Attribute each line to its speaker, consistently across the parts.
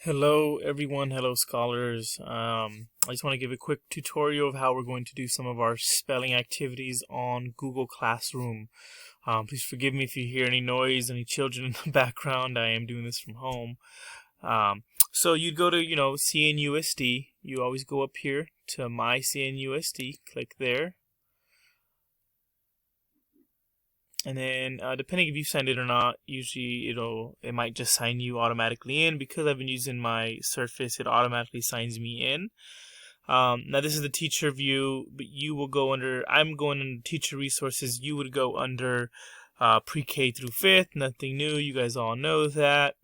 Speaker 1: Hello everyone, hello scholars. I just want to give a quick tutorial of how we're going to do some of our spelling activities on Google Classroom. Please forgive me if you hear any noise, any children in the background. I am doing this from home. So you'd go to, CNUSD. You always go up here to My CNUSD, click there. And then depending if you signed in or not, usually it might just sign you automatically in. Because I've been using my Surface, it automatically signs me in. Now this is the teacher view, but you will go under, I'm going under teacher resources. You would go under pre-K through 5th, nothing new. You guys all know that.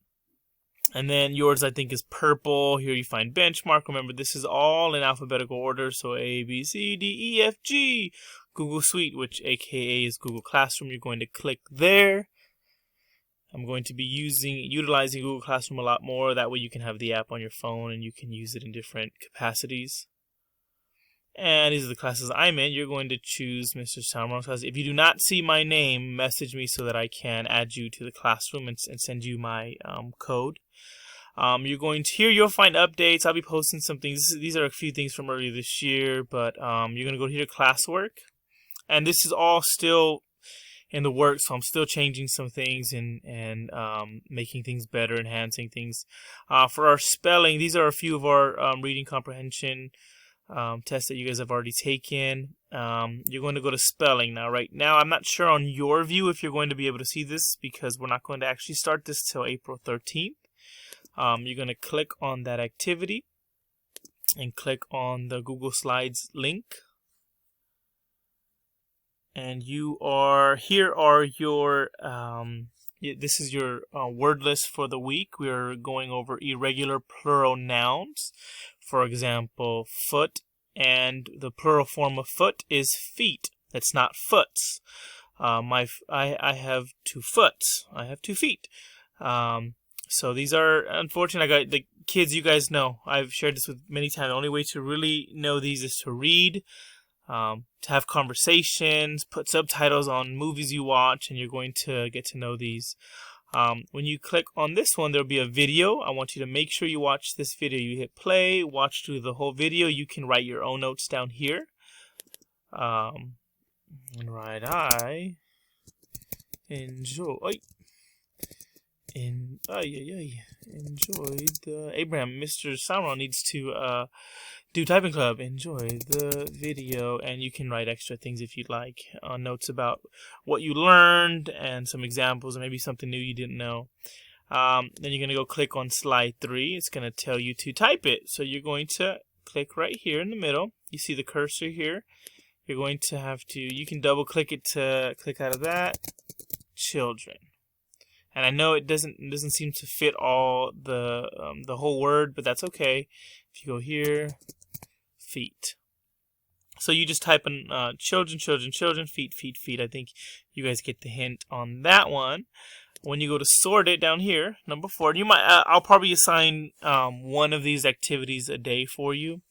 Speaker 1: And then yours, I think, is purple. Here you find benchmark. Remember, this is all in alphabetical order. So A, B, C, D, E, F, G. Google Suite, which AKA is Google Classroom. You're going to click there. I'm going to be utilizing Google Classroom a lot more. That way you can have the app on your phone and you can use it in different capacities. And these are the classes I'm in. You're going to choose Mr. Salmon's class. If you do not see my name, message me so that I can add you to the classroom and send you my code. You're going to here. You'll find updates. I'll be posting some things. These are a few things from earlier this year, but you're going to go here to classwork, and this is all still in the works. So I'm still changing some things and making things better, enhancing things. For our spelling, these are a few of our reading comprehension tests that you guys have already taken. You're going to go to spelling now. Right now, I'm not sure on your view if you're going to be able to see this because we're not going to actually start this till April 13th. You're going to click on that activity and click on the Google Slides link. And here are your, this is your word list for the week. We are going over irregular plural nouns. For example, foot, and the plural form of foot is feet. It's not foots. I have 2 foot. I have 2 feet. So these are, unfortunately, I got the kids, you guys know, I've shared this with many times. The only way to really know these is to read, to have conversations, put subtitles on movies you watch, and you're going to get to know these. When you click on this one, there'll be a video. I want you to make sure you watch this video. You hit play, watch through the whole video. You can write your own notes down here. And write, I enjoyed the Abraham. Mr. Sauron needs to do typing club. Enjoy the video, and you can write extra things if you'd like, notes about what you learned and some examples, and maybe something new you didn't know. Then you're going to go click on slide 3. It's going to tell you to type it. So you're going to click right here in the middle. You see the cursor here. You're going to have to, you can double click it to click out of that. Children. And I know it doesn't seem to fit all the whole word, but that's okay. If you go here, feet. So you just type in children, children, children, feet, feet, feet. I think you guys get the hint on that one. When you go to sort it down here, number 4, you might I'll probably assign one of these activities a day for you.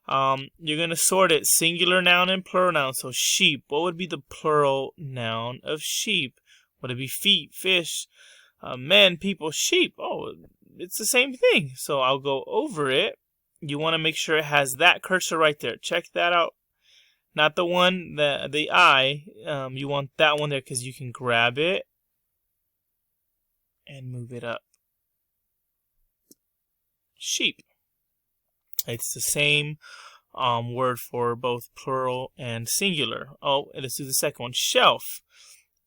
Speaker 1: You're going to sort it singular noun and plural noun. So sheep, what would be the plural noun of sheep? Would it be feet, fish, men, people, sheep? Oh, it's the same thing. So I'll go over it. You want to make sure it has that cursor right there. Check that out. Not the one, the I. You want that one there because you can grab it and move it up. Sheep. It's the same word for both plural and singular. Oh, and let's do the second one. Shelf.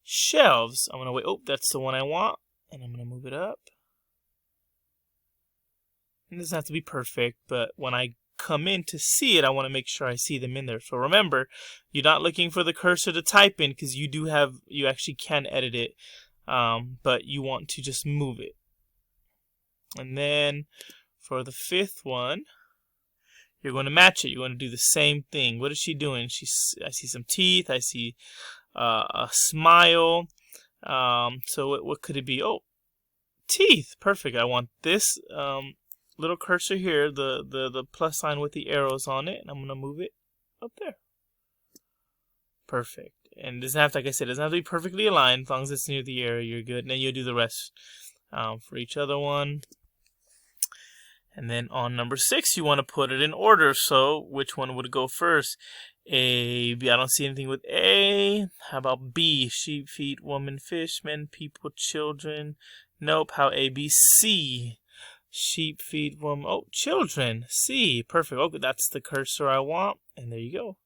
Speaker 1: Shelves. I'm going to wait. Oh, that's the one I want. And I'm going to move it up. It doesn't have to be perfect, but when I come in to see it, I want to make sure I see them in there. So remember, you're not looking for the cursor to type in because you actually can edit it, but you want to just move it. And then for the 5th one, you're going to match it. You're going to do the same thing. What is she doing? I see some teeth. I see a smile. So what could it be? Oh, teeth. Perfect. I want this little cursor here, the plus sign with the arrows on it, and I'm going to move it up there. Perfect. And it doesn't have to, like I said, it doesn't have to be perfectly aligned. As long as it's near the area, you're good. And then you'll do the rest for each other one. And then on number 6, you want to put it in order. So which one would go first? A, B. I don't see anything with A. How about B? Sheep, feet, woman, fish, men, people, children. Nope. How A, B, C? Sheep, feet, woman. Oh, children. C. Perfect. Okay, that's the cursor I want. And there you go.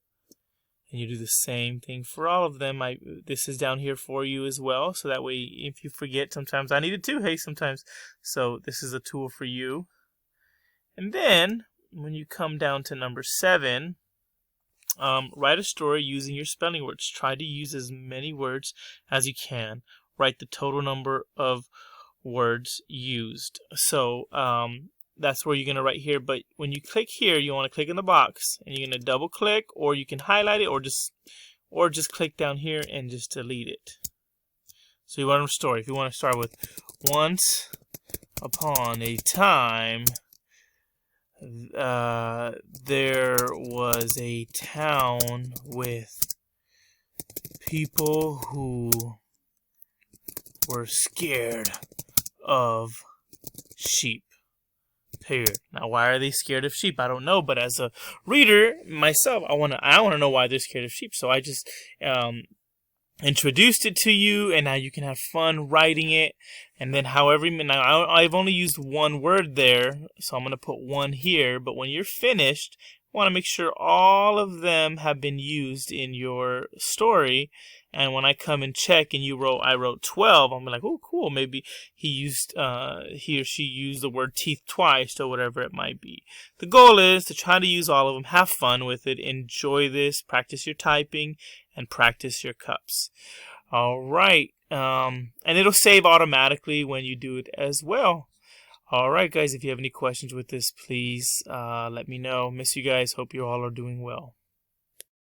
Speaker 1: And you do the same thing for all of them. This is down here for you as well. So that way, if you forget, sometimes I need it too. Hey, sometimes. So this is a tool for you. And then, when you come down to number 7, write a story using your spelling words. Try to use as many words as you can. Write the total number of words used. So that's where you're going to write here. But when you click here, you want to click in the box. And you're going to double click, or you can highlight it, or just click down here and just delete it. So you want a story. If you want to start with, once upon a time, there was a town with people who were scared of sheep. Period. Now, why are they scared of sheep? I don't know, but as a reader myself, I want to know why they're scared of sheep. So I just introduced it to you, and now you can have fun writing it. And then now I've only used one word there, so I'm going to put 1 here. But when you're finished, you want to make sure all of them have been used in your story. And when I come and check and I wrote 12, I'm like, oh, cool. Maybe he or she used the word teeth twice, or whatever it might be. The goal is to try to use all of them, have fun with it, enjoy this, practice your typing, and practice your cups. All right. And it'll save automatically when you do it as well. All right, guys. If you have any questions with this, please let me know. Miss you guys. Hope you all are doing well.